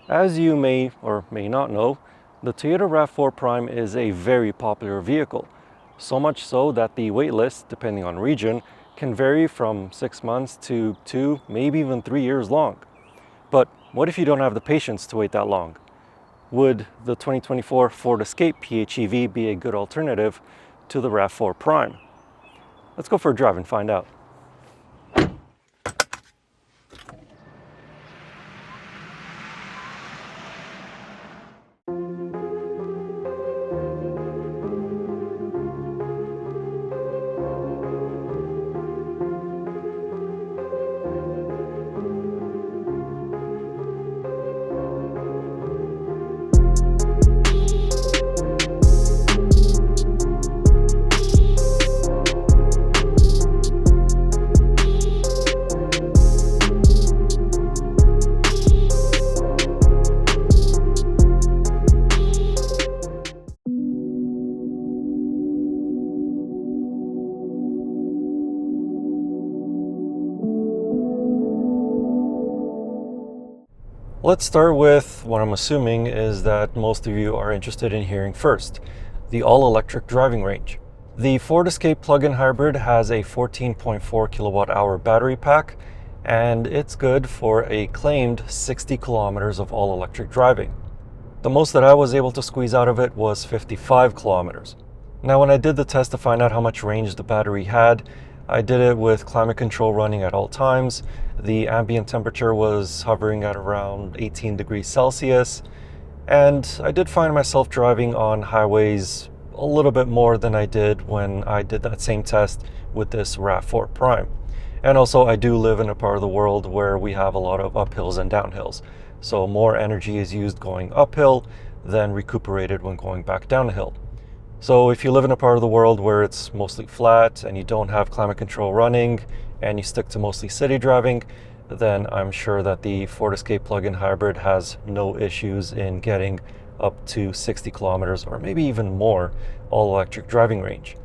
As you may or may not know, the Toyota Rav4 Prime is a very popular vehicle, so much so that the wait list, depending on region, can vary from 6 months to 2, maybe even 3 years long. But what if you don't have the patience to wait that long? Would the 2024 Ford Escape PHEV be a good alternative to the Rav4 Prime? Let's go for a drive and find out. Let's start with what I'm assuming is that most of you are interested in hearing first, the all-electric driving range. The Ford Escape plug-in hybrid has a 14.4 kilowatt hour battery pack, and it's good for a claimed 60 kilometers of all-electric driving. The most that I was able to squeeze out of it was 55 kilometers. Now, when I did the test to find out how much range the battery had, I did it with climate control running at all times. The ambient temperature was hovering at around 18 degrees Celsius, and I did find myself driving on highways a little bit more than I did when I did that same test with this Rav4 Prime. And also, I do live in a part of the world where we have a lot of uphills and downhills, so more energy is used going uphill than recuperated when going back downhill. So if you live in a part of the world where it's mostly flat and you don't have climate control running and you stick to mostly city driving, then I'm sure that the Ford Escape plug-in hybrid has no issues in getting up to 60 kilometers or maybe even more all-electric driving range.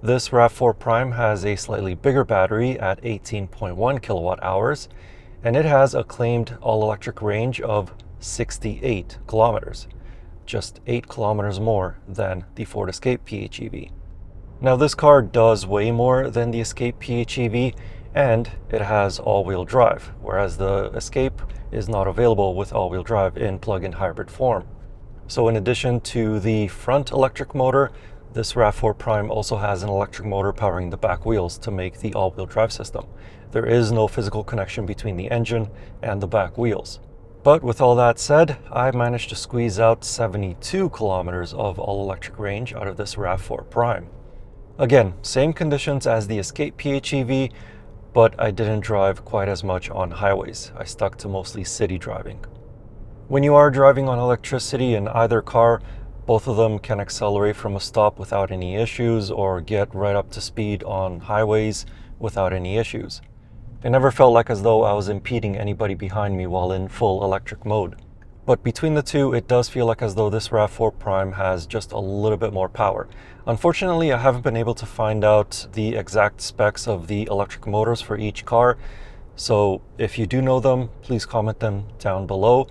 This Rav4 Prime has a slightly bigger battery at 18.1 kilowatt hours, and it has a claimed all-electric range of 68 kilometers. Just 8 kilometers more than the Ford Escape PHEV. Now, this car does weigh more than the Escape PHEV, and it has all-wheel drive, whereas the Escape is not available with all-wheel drive in plug-in hybrid form. So in addition to the front electric motor, this Rav4 Prime also has an electric motor powering the back wheels to make the all-wheel drive system. There is no physical connection between the engine and the back wheels. But with all that said, I managed to squeeze out 72 kilometers of all-electric range out of this Rav4 Prime. Again, same conditions as the Escape PHEV, but I didn't drive quite as much on highways. I stuck to mostly city driving. When you are driving on electricity in either car, both of them can accelerate from a stop without any issues or get right up to speed on highways without any issues. It never felt like as though I was impeding anybody behind me while in full electric mode. But between the two, it does feel like as though this Rav4 Prime has just a little bit more power. Unfortunately, I haven't been able to find out the exact specs of the electric motors for each car, so if you do know them, please comment them down below.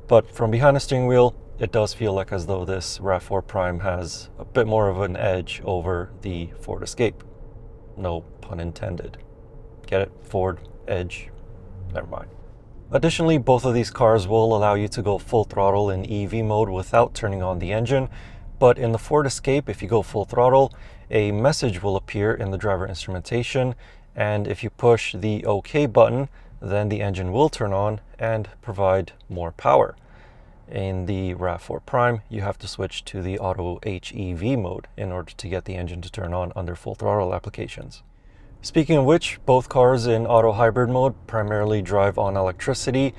But from behind the steering wheel, it does feel like as though this Rav4 Prime has a bit more of an edge over the Ford Escape. No pun intended. Get it? Ford, Edge, never mind. Additionally, both of these cars will allow you to go full throttle in EV mode without turning on the engine, but in the Ford Escape, if you go full throttle, a message will appear in the driver instrumentation, and if you push the OK button, then the engine will turn on and provide more power. In the Rav4 Prime, you have to switch to the Auto HEV mode in order to get the engine to turn on under full throttle applications. Speaking of which, both cars in auto hybrid mode primarily drive on electricity,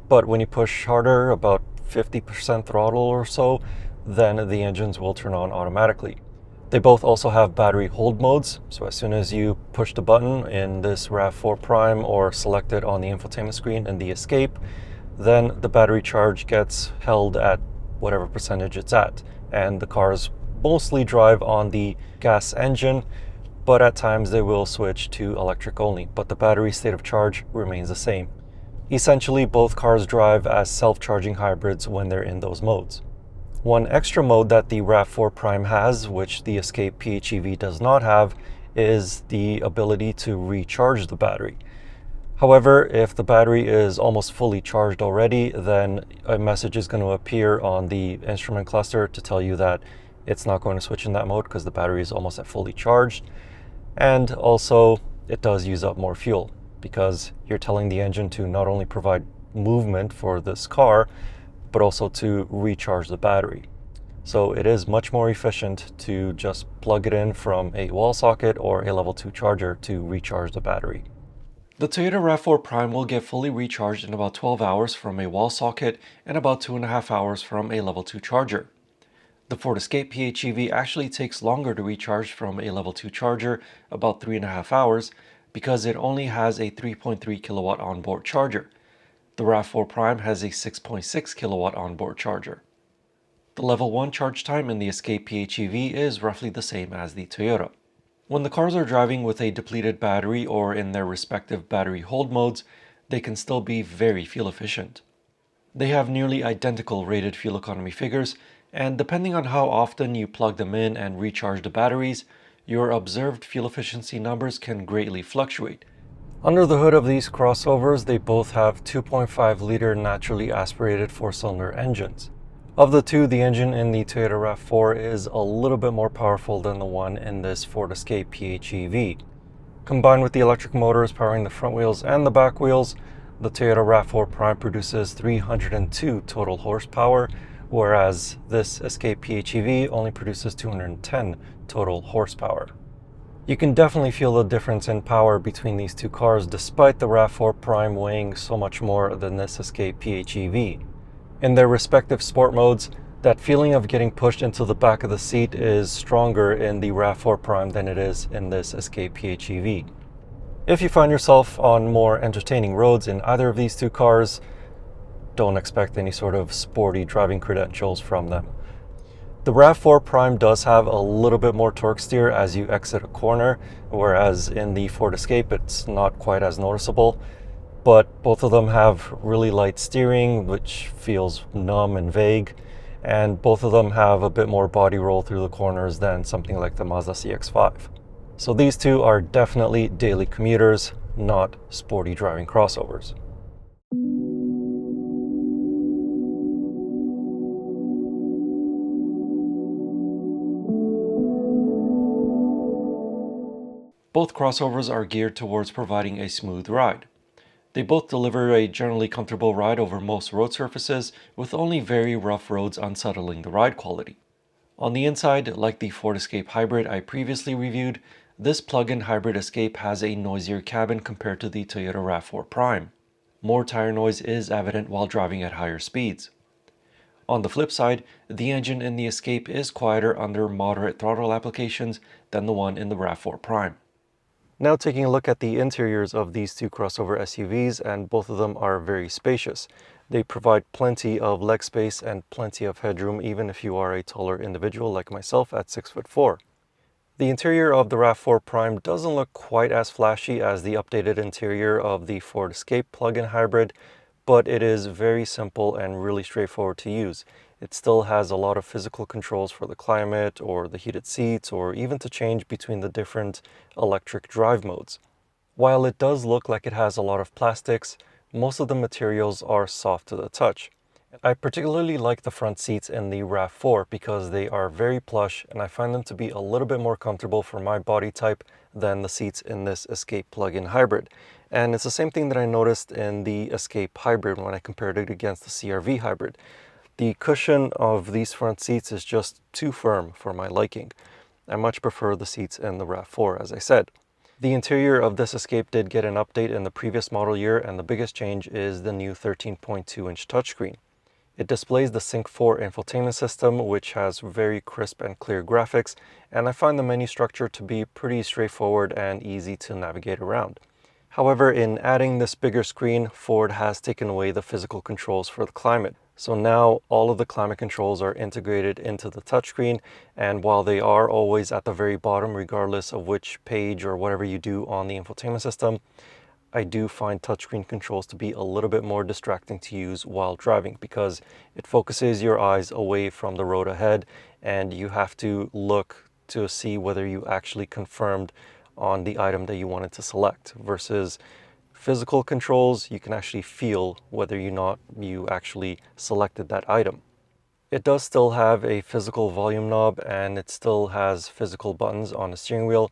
but when you push harder, about 50% throttle or so, then the engines will turn on automatically. They both also have battery hold modes, so as soon as you push the button in this Rav4 Prime or select it on the infotainment screen in the Escape, then the battery charge gets held at whatever percentage it's at, and the cars mostly drive on the gas engine, but at times they will switch to electric only, but the battery state of charge remains the same. Essentially, both cars drive as self-charging hybrids when they're in those modes. One extra mode that the Rav4 Prime has, which the Escape PHEV does not have, is the ability to recharge the battery. However, if the battery is almost fully charged already, then a message is going to appear on the instrument cluster to tell you that it's not going to switch in that mode because the battery is almost at fully charged. And also, it does use up more fuel because you're telling the engine to not only provide movement for this car, but also to recharge the battery. So it is much more efficient to just plug it in from a wall socket or a level 2 charger to recharge the battery. The Toyota Rav4 Prime will get fully recharged in about 12 hours from a wall socket and about 2.5 hours from a level 2 charger. The Ford Escape PHEV actually takes longer to recharge from a level 2 charger, about 3.5 hours, because it only has a 3.3 kilowatt onboard charger. The Rav4 Prime has a 6.6 kilowatt onboard charger. The level 1 charge time in the Escape PHEV is roughly the same as the Toyota. When the cars are driving with a depleted battery or in their respective battery hold modes, they can still be very fuel efficient. They have nearly identical rated fuel economy figures, and depending on how often you plug them in and recharge the batteries, your observed fuel efficiency numbers can greatly fluctuate. Under the hood of these crossovers, they both have 2.5-liter naturally aspirated 4-cylinder engines. Of the two, the engine in the Toyota Rav4 is a little bit more powerful than the one in this Ford Escape PHEV. Combined with the electric motors powering the front wheels and the back wheels, the Toyota Rav4 Prime produces 302 total horsepower, whereas this Escape PHEV only produces 210 total horsepower. You can definitely feel the difference in power between these two cars despite the Rav4 Prime weighing so much more than this Escape PHEV. In their respective sport modes, that feeling of getting pushed into the back of the seat is stronger in the Rav4 Prime than it is in this Escape PHEV. If you find yourself on more entertaining roads in either of these two cars, don't expect any sort of sporty driving credentials from them. The Rav4 Prime does have a little bit more torque steer as you exit a corner, whereas in the Ford Escape it's not quite as noticeable. But both of them have really light steering, which feels numb and vague, and both of them have a bit more body roll through the corners than something like the Mazda CX-5. So these two are definitely daily commuters, not sporty driving crossovers. Both crossovers are geared towards providing a smooth ride. They both deliver a generally comfortable ride over most road surfaces, with only very rough roads unsettling the ride quality. On the inside, like the Ford Escape Hybrid I previously reviewed, this plug-in hybrid Escape has a noisier cabin compared to the Toyota Rav4 Prime. More tire noise is evident while driving at higher speeds. On the flip side, the engine in the Escape is quieter under moderate throttle applications than the one in the Rav4 Prime. Now taking a look at the interiors of these two crossover SUVs, and both of them are very spacious. They provide plenty of leg space and plenty of headroom even if you are a taller individual like myself at 6'4". The interior of the Rav4 Prime doesn't look quite as flashy as the updated interior of the Ford Escape plug-in hybrid, but it is very simple and really straightforward to use. It still has a lot of physical controls for the climate or the heated seats or even to change between the different electric drive modes. While it does look like it has a lot of plastics, most of the materials are soft to the touch. I particularly like the front seats in the Rav4 because they are very plush and I find them to be a little bit more comfortable for my body type than the seats in this Escape plug-in hybrid. And it's the same thing that I noticed in the Escape Hybrid when I compared it against the CR-V Hybrid. The cushion of these front seats is just too firm for my liking. I much prefer the seats in the Rav4, as I said. The interior of this Escape did get an update in the previous model year, and the biggest change is the new 13.2-inch touchscreen. It displays the Sync 4 infotainment system, which has very crisp and clear graphics, and I find the menu structure to be pretty straightforward and easy to navigate around. However, in adding this bigger screen, Ford has taken away the physical controls for the climate. So now all of the climate controls are integrated into the touchscreen, and while they are always at the very bottom regardless of which page or whatever you do on the infotainment system, I do find touchscreen controls to be a little bit more distracting to use while driving because it focuses your eyes away from the road ahead and you have to look to see whether you actually confirmed on the item that you wanted to select versus physical controls. You can actually feel whether you actually selected that item. It does still have a physical volume knob and it still has physical buttons on the steering wheel,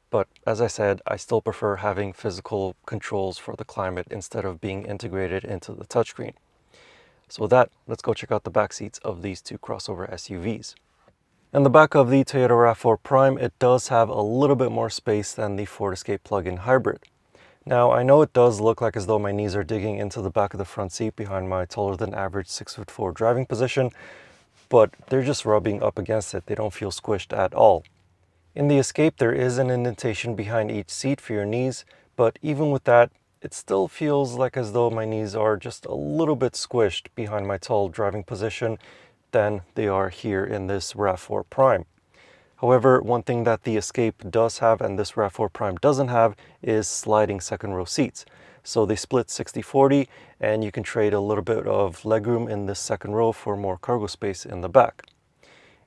but as I said, I still prefer having physical controls for the climate instead of being integrated into the touchscreen. So with that, let's go check out the back seats of these two crossover SUVs. In the back of the Toyota Rav4 Prime, it does have a little bit more space than the Ford Escape plug-in hybrid. Now, I know it does look like as though my knees are digging into the back of the front seat behind my taller than average 6'4" driving position, but they're just rubbing up against it. They don't feel squished at all. In the Escape, there is an indentation behind each seat for your knees, but even with that, it still feels like as though my knees are just a little bit squished behind my tall driving position than they are here in this Rav4 Prime. However, one thing that the Escape does have and this Rav4 Prime doesn't have is sliding second row seats. So they split 60-40 and you can trade a little bit of legroom in this second row for more cargo space in the back.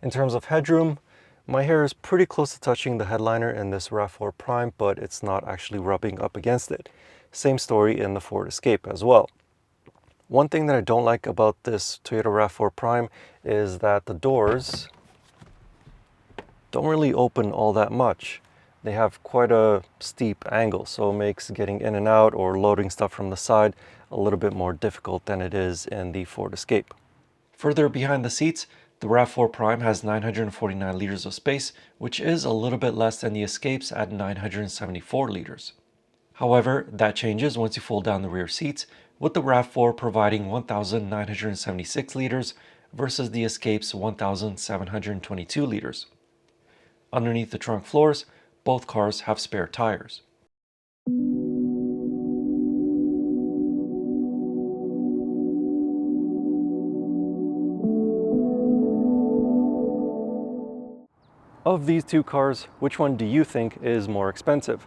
In terms of headroom, my hair is pretty close to touching the headliner in this Rav4 Prime, but it's not actually rubbing up against it. Same story in the Ford Escape as well. One thing that I don't like about this Toyota Rav4 Prime is that the doors don't really open all that much. They have quite a steep angle, so it makes getting in and out or loading stuff from the side a little bit more difficult than it is in the Ford Escape. Further behind the seats, the Rav4 Prime has 949 liters of space, which is a little bit less than the Escapes at 974 liters. However, that changes once you fold down the rear seats, with the Rav4 providing 1,976 liters versus the Escape's 1,722 liters. Underneath the trunk floors, both cars have spare tires. Of these two cars, which one do you think is more expensive?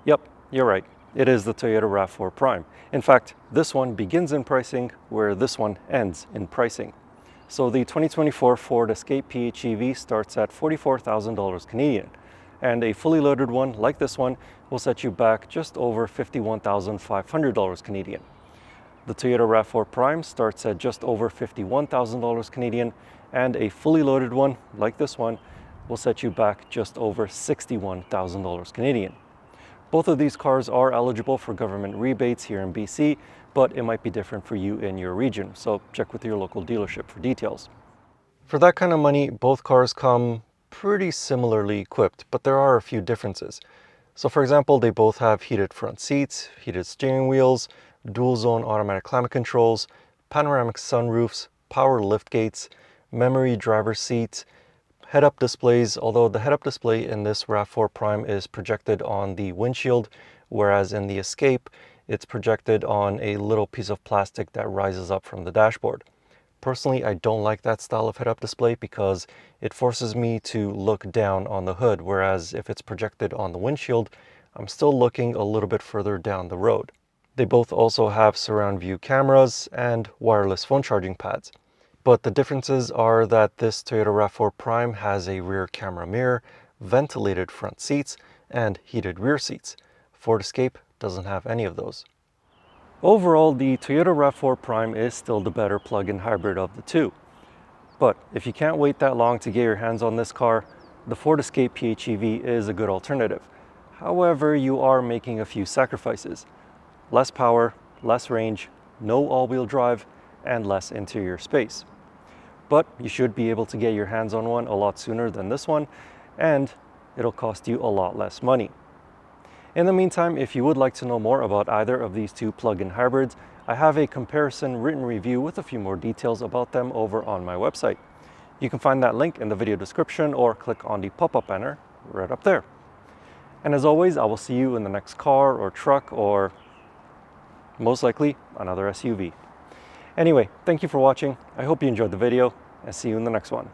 Yep, you're right. It is the Toyota Rav4 Prime. In fact, this one begins in pricing where this one ends in pricing. So the 2024 Ford Escape PHEV starts at $44,000 Canadian, and a fully loaded one like this one will set you back just over $51,500 Canadian. The Toyota Rav4 Prime starts at just over $51,000 Canadian, and a fully loaded one like this one will set you back just over $61,000 Canadian. Both of these cars are eligible for government rebates here in BC, but it might be different for you in your region, so check with your local dealership for details. For that kind of money, both cars come pretty similarly equipped, but there are a few differences. So for example, they both have heated front seats, heated steering wheels, dual zone automatic climate controls, panoramic sunroofs, power liftgates, memory driver seats, head-up displays, although the head-up display in this Rav4 Prime is projected on the windshield, whereas in the Escape, it's projected on a little piece of plastic that rises up from the dashboard. Personally, I don't like that style of head-up display because it forces me to look down on the hood, whereas if it's projected on the windshield, I'm still looking a little bit further down the road. They both also have surround view cameras and wireless phone charging pads. But the differences are that this Toyota Rav4 Prime has a rear camera mirror, ventilated front seats, and heated rear seats. Ford Escape doesn't have any of those. Overall, the Toyota Rav4 Prime is still the better plug-in hybrid of the two. But if you can't wait that long to get your hands on this car, the Ford Escape PHEV is a good alternative. However, you are making a few sacrifices. Less power, less range, no all-wheel drive, and less interior space. But you should be able to get your hands on one a lot sooner than this one, and it'll cost you a lot less money. In the meantime, if you would like to know more about either of these two plug-in hybrids, I have a comparison written review with a few more details about them over on my website. You can find that link in the video description or click on the pop-up banner right up there. And as always, I will see you in the next car or truck or most likely another SUV. Anyway, thank you for watching. I hope you enjoyed the video and see you in the next one.